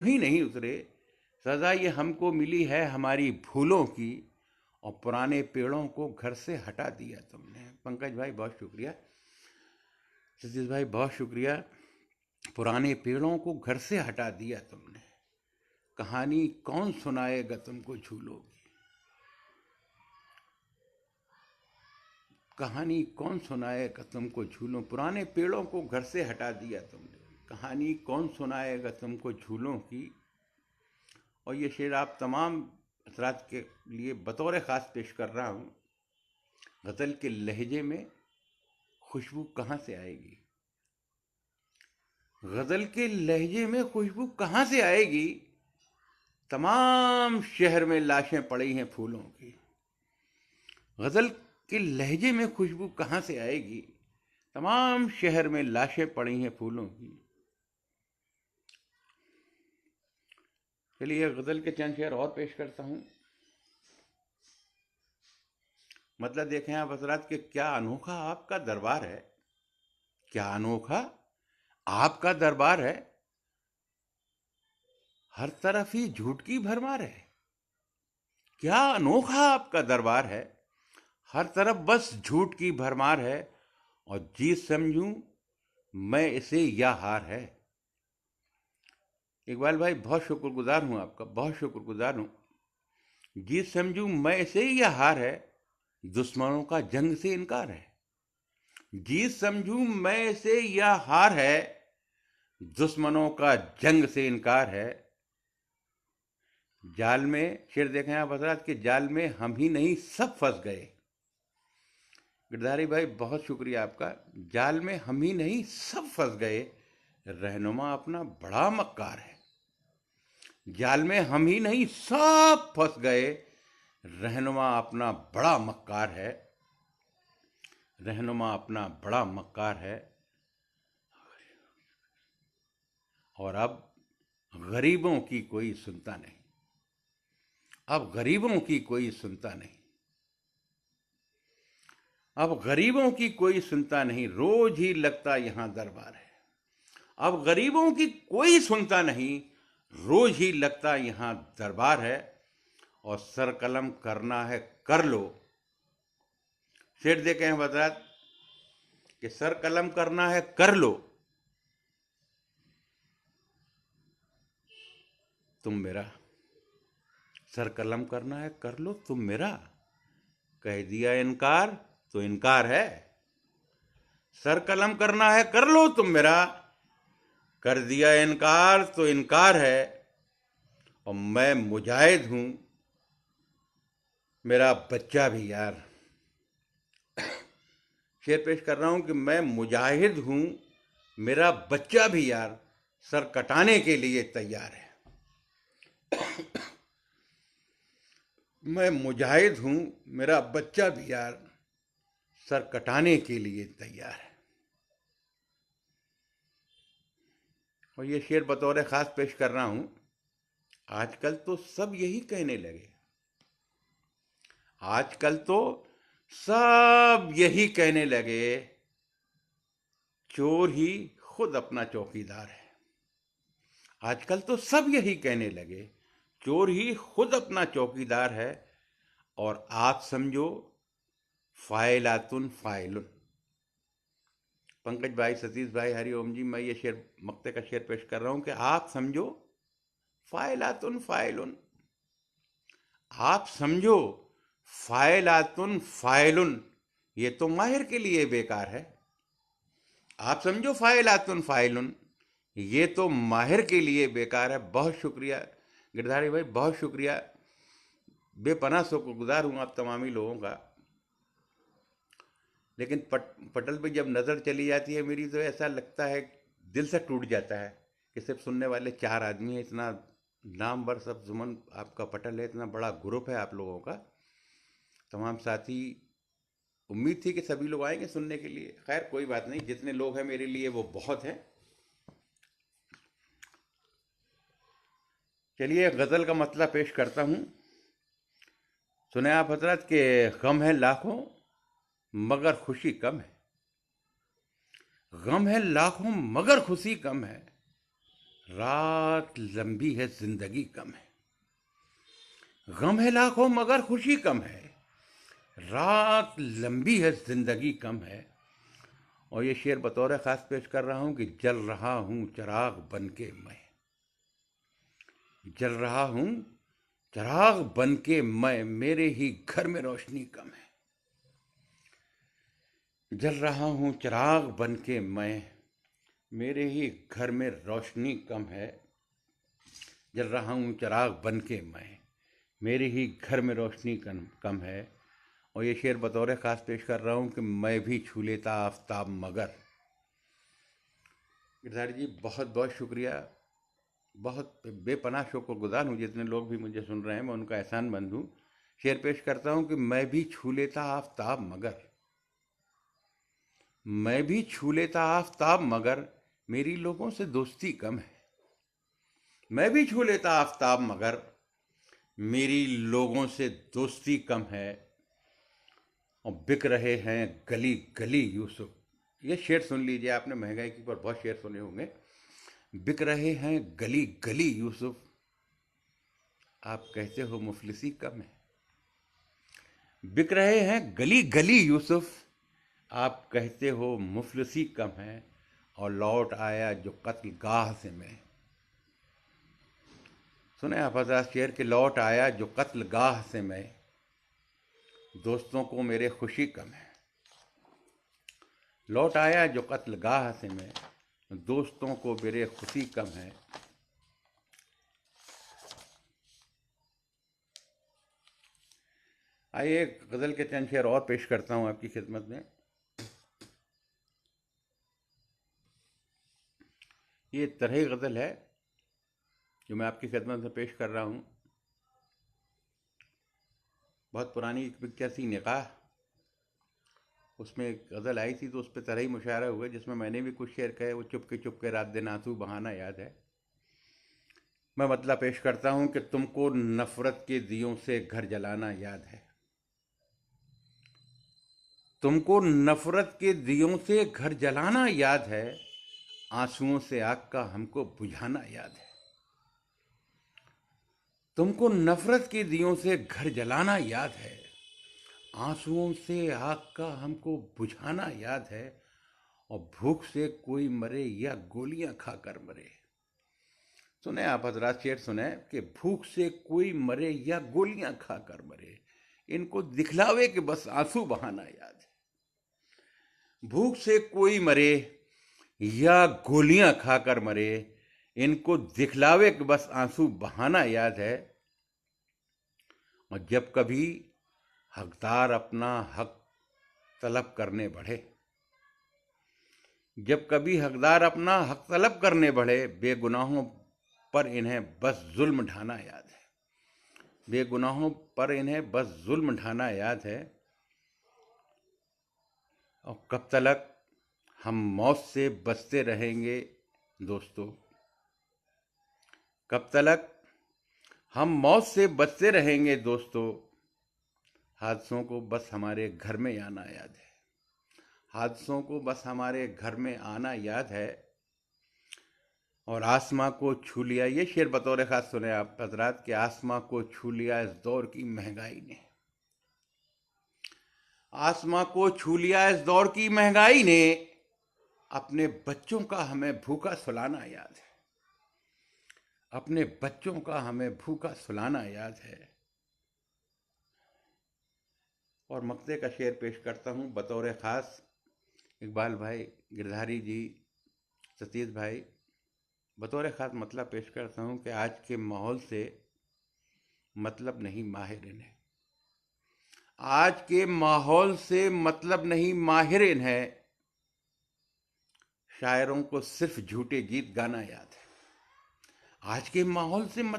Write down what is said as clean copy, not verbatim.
ही नहीं उतरे। सजा ये हमको मिली है हमारी भूलों की, और पुराने पेड़ों को घर से हटा दिया तुमने। पंकज भाई बहुत शुक्रिया, सतीश भाई बहुत शुक्रिया। पुराने पेड़ों को घर से हटा दिया तुमने, कहानी कौन सुनाएगा तुमको झूलों की। कहानी कौन सुनाएगा तुमको झूलों, पुराने पेड़ों को घर से हटा दिया तुमने, कहानी कौन सुनाएगा तुमको झूलों की। और ये शेर आप तमाम हजरात के लिए बतौर ख़ास पेश कर रहा हूँ। गज़ल के लहजे में खुशबू कहाँ से आएगी, गज़ल के लहजे में खुशबू कहाँ से आएगी। तमाम शहर में लाशें पड़ी हैं फूलों की। गज़ल के लहजे में खुशबू कहाँ से आएगी, तमाम शहर में लाशें पड़ी हैं फूलों की। चलिए गज़ल के चंद शेर और पेश करता हूँ। मतलब देखें आप हजरात के क्या अनोखा आपका दरबार है, क्या अनोखा आपका दरबार है। हर तरफ ही झूठ की भरमार है, क्या अनोखा आपका दरबार है। हर तरफ बस झूठ की भरमार है, और जीत समझूं मैं इसे या हार है। इकबाल भाई बहुत शुक्रगुजार हूँ आपका, बहुत शुक्रगुजार हूँ। जीत समझूं मैं इसे या हार है, दुश्मनों का जंग से इनकार है। जीत समझूं मैं इसे या हार है, दुश्मनों का जंग से इनकार है। जाल में शेर देखें आप हजरात के, जाल में हम ही नहीं सब फंस गए। गिरधारी भाई बहुत शुक्रिया आपका। जाल में हम ही नहीं सब फंस गए, रहनुमा अपना बड़ा मक्कार है। जाल में हम ही नहीं सब फंस गए, रहनुमा अपना बड़ा मक्कार है। रहनुमा अपना बड़ा मक्कार है। और अब गरीबों की कोई सुनता नहीं, अब गरीबों की कोई सुनता नहीं, अब गरीबों की कोई सुनता नहीं, रोज ही लगता यहां दरबार है। अब गरीबों की कोई सुनता नहीं, रोज ही लगता यहां दरबार है। और सर कलम करना है कर लो। शेर देखे हैं हजरात कि सर कलम करना है कर लो, तुम मेरा। सर कलम करना है कर लो तुम मेरा, कह दिया इनकार तो इनकार है। सर कलम करना है कर लो तुम मेरा, कर दिया इनकार तो इनकार है। और मैं मुजाहिद हूं, मेरा बच्चा भी यार। शेर पेश कर रहा हूं कि मैं मुजाहिद हूं, मेरा बच्चा भी यार सर कटाने के लिए तैयार है। मैं मुजाहिद हूं, मेरा बच्चा भी यार सर कटाने के लिए तैयार है। और ये शेर बतौर ख़ास पेश कर रहा हूं। आजकल तो सब यही कहने लगे, आजकल तो सब यही कहने लगे, चोर ही खुद अपना चौकीदार है। आजकल तो सब यही कहने लगे, चोर ही खुद अपना चौकीदार है। और आप समझो फाइलातुन फाइलुन। पंकज भाई, सतीश भाई, हरिओम जी, मैं ये शेर मक्ते का शेर पेश कर रहा हूं कि आप समझो फाइलातुन फाइलुन। आप समझो फाइलातुन फाइलुन, ये तो माहिर के लिए बेकार है। आप समझो फाइलातुन फाइलुन, ये तो माहिर के लिए बेकार है। बहुत शुक्रिया गिरधारी भाई, बहुत शुक्रिया। बेपनाह शुक्रगुजार हूँ आप तमामी लोगों का। लेकिन पटल पे जब नज़र चली जाती है मेरी, तो ऐसा लगता है दिल से टूट जाता है कि सिर्फ सुनने वाले 4 आदमी हैं। इतना नामवर सब जुमन आपका पटल है, इतना बड़ा ग्रुप है आप लोगों का, तमाम साथी। उम्मीद थी कि सभी लोग आएंगे सुनने के लिए। खैर कोई बात नहीं, जितने लोग हैं मेरे लिए वो बहुत हैं। चलिए गज़ल का मतलब पेश करता हूँ। सुने आप हजरत के, गम है लाखों मगर खुशी कम है। गम है लाखों मगर खुशी कम है, रात लंबी है जिंदगी कम है, गम है लाखों मगर खुशी कम है। रात लंबी है जिंदगी कम है। और ये शेर बतौर खास पेश कर रहा हूँ कि जल रहा हूँ चिराग बन के मैं, जल रहा हूँ चिराग बन के मैं, मेरे ही घर में रोशनी कम है। जल रहा हूँ चिराग बन के मैं, मेरे ही घर में रोशनी कम है। जल रहा हूँ चिराग बन के मैं, मेरे ही घर में रोशनी कम है। और ये शेर बतौर ख़ास पेश कर रहा हूँ कि मैं भी छू लेता आफताब मगर। गिरधारी जी बहुत बहुत शुक्रिया, बहुत बेपनाह शुक्रगुजार हूँ। जितने लोग भी मुझे सुन रहे हैं मैं उनका एहसानमंद हूँ। शेर पेश करता हूँ कि मैं भी छू लेता आफताब मगर, मैं भी छू लेता आफताब मगर, मेरी लोगों से दोस्ती कम है। मैं भी छू लेता आफताब मगर, मेरी लोगों से दोस्ती कम है। और बिक रहे हैं गली गली यूसुफ। ये शेर सुन लीजिए, आपने महंगाई के ऊपर बहुत शेर सुने होंगे। बिक रहे हैं गली गली यूसुफ, आप कहते हो मुफलिसी कम है। बिक रहे हैं गली गली यूसुफ, आप कहते हो मुफलिसी कम है। और लौट आया जो कत्ल गाह से मैं। सुने आप हजरत शेर के, लौट आया जो कत्ल गाह से मैं, दोस्तों को मेरे खुशी कम है। लौट आया जो कत्ल गाह से मैं, दोस्तों को मेरे खुशी कम है। आइए एक गज़ल के चंद शेर और पेश करता हूँ आपकी खिदमत में। ये तरह गज़ल है जो मैं आपकी खिदमत में पेश कर रहा हूँ। बहुत पुरानी एक पिक्चर थी निकाह, उसमें एक गज़ल आई थी, तो उस पर तरह ही मुशायरा हुआ जिसमें मैंने भी कुछ शेर कहे। वो चुप के रात दिन आंसू बहाना याद है। मैं मतलब पेश करता हूँ कि तुमको नफ़रत के दियों से घर जलाना याद है। तुमको नफ़रत के दियों से घर जलाना याद है, आंसुओं से आग का हमको बुझाना याद है। तुमको नफ़रत के दियों से घर जलाना याद है, आंसुओं से आग का हमको बुझाना याद है। और भूख से कोई मरे या गोलियां खाकर मरे। सुने आप हजरात, शेर सुने कि भूख से कोई मरे या गोलियां खाकर मरे, इनको दिखलावे कि बस आंसू बहाना याद है। भूख से कोई मरे या गोलियां खाकर मरे, इनको दिखलावे कि बस आंसू बहाना याद है। और जब कभी हकदार अपना हक तलब करने बढ़े, जब कभी हकदार अपना हक तलब करने बढ़े, बेगुनाहों पर इन्हें बस जुल्म ढाना याद है। बेगुनाहों पर इन्हें बस जुल्म ढाना याद है। और कब तलक हम मौत से बचते रहेंगे दोस्तों, कब तलक हम मौत से बचते रहेंगे दोस्तों, हादसों को बस हमारे घर में आना याद है। हादसों को बस हमारे घर में आना याद है। और आसमां को छू लिया, ये शेर बतौर खास सुने आप हजरात, कि आसमां को छू लिया इस दौर की महंगाई ने। आसमां को छू लिया इस दौर की महंगाई ने, अपने बच्चों का हमें भूखा सुलाना याद है। अपने बच्चों का हमें भूखा सुलाना याद है। और मक्ते का शेर पेश करता हूँ बतौर ख़ास इकबाल भाई, गिरधारी जी, सतीश भाई, बतौर ख़ास मतलब पेश करता हूँ कि आज के माहौल से मतलब नहीं माहिरीन है। आज के माहौल से मतलब नहीं माहिरीन है, शायरों को सिर्फ झूठे गीत गाना याद है। आज के माहौल से मतलब